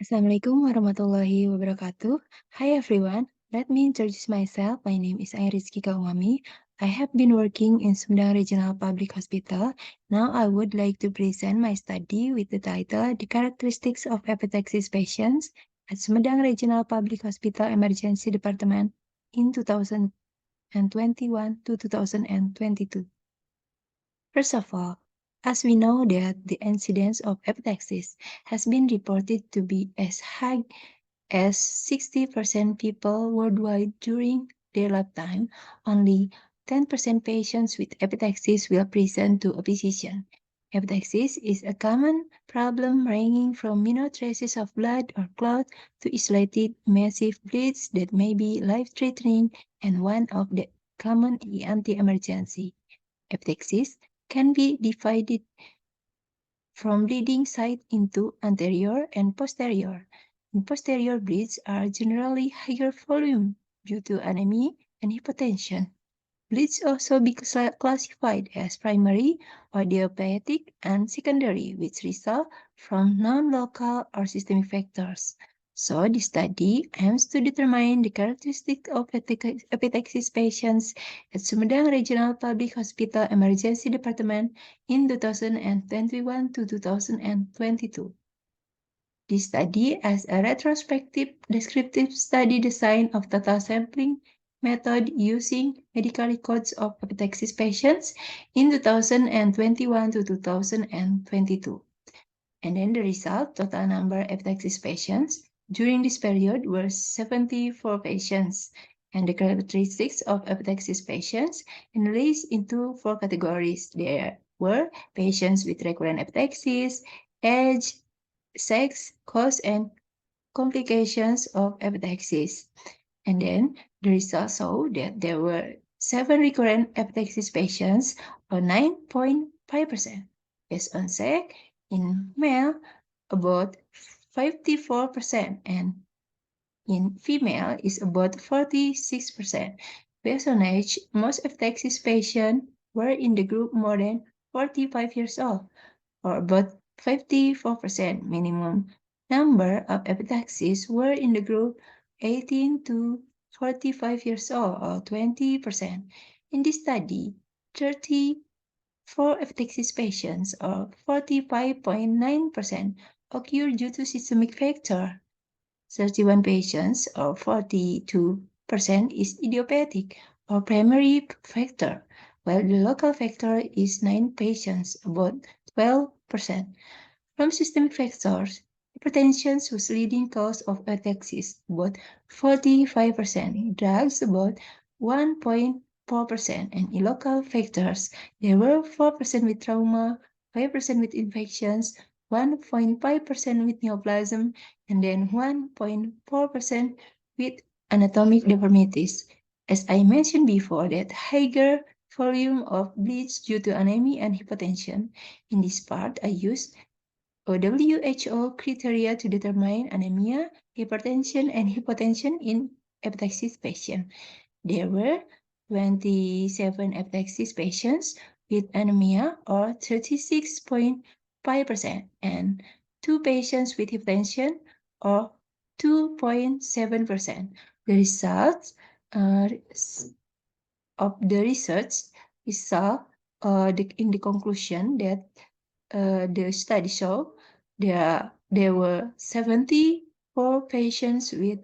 Assalamualaikum warahmatullahi wabarakatuh. Hi everyone, let me introduce myself. My name is Rizky Kaumami. I have been working in Sumedang Regional Public Hospital. Now I would like to present my study with the title The Characteristics of Epilepsy Patients at Sumedang Regional Public Hospital Emergency Department in 2021 to 2022. First of all, as we know that the incidence of epilepsy has been reported to be as high as 60% people worldwide during their lifetime, only 10% patients with epilepsy will present to a physician. Epilepsy is a common problem ranging from minor traces of blood or clot to isolated massive bleeds that may be life-threatening and one of the common anti-emergency. Epilepsy can be divided from bleeding site into anterior and posterior. In posterior bleeds are generally higher volume due to anemia and hypotension. Bleeds also be classified as primary or idiopathic and secondary, which result from non-local or systemic factors. So the study aims to determine the characteristics of epilepsy patients at Sumedang Regional Public Hospital Emergency Department in 2021 to 2022. This study as a retrospective descriptive study design of total sampling method using medical records of epilepsy patients in 2021 to 2022. And then the result, total number of epilepsy patients during this period were 74 patients. And the characteristics of epilepsy patients enlisted into 4 categories. There were patients with recurrent epilepsy, age, sex, cause, and complications of epilepsy. And then the results show that there were 7 recurrent epilepsy patients, or 9.5%. Based on sex, in male, about 54%, and in female is about 46%. Based on age, most epilepsy patients were in the group more than 45 years old, or about 54%. Minimum number of epilepsies were in the group 18 to 45 years old, or 20%. In this study, 34 epilepsy patients, or 45.9%, occurred due to systemic factor. 31 patients, or 42%, is idiopathic or primary factor, while the local factor is 9 patients, about 12%. From systemic factors, hypertension was leading cause of ataxis, about 45%, drugs about 1.4%, and in local factors, there were 4% with trauma, 5% with infections, 1.5% with neoplasm, and then 1.4% with anatomic deformities. As I mentioned before, that higher volume of bleeds due to anemia and hypotension. In this part, I used WHO criteria to determine anemia, hypertension, and hypotension in epilepsy patients. There were 27 epilepsy patients with anemia, or 36.5%, and 2 patients with hypertension, or 2.7%. The results of the research, we saw in the conclusion that the study showed there were 74 patients with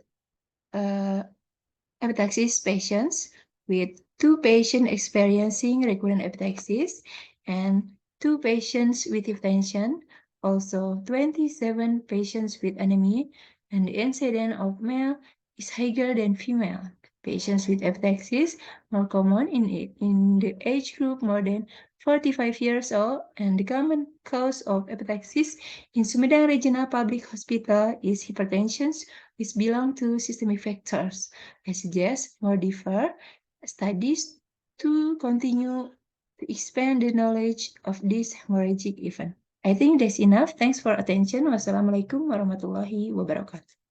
epilepsy patients, with 2 patients experiencing recurrent epilepsy and 2 patients with hypertension, also 27 patients with anemia, and the incidence of male is higher than female. Patients with epilepsy more common in the age group more than 45 years old, and the common cause of epilepsy in Sumedang Regional Public Hospital is hypertension, which belong to systemic factors. I suggest more deeper studies to continue to expand the knowledge of this hemorrhagic event. I think that's enough. Thanks for attention. Wassalamualaikum warahmatullahi wabarakatuh.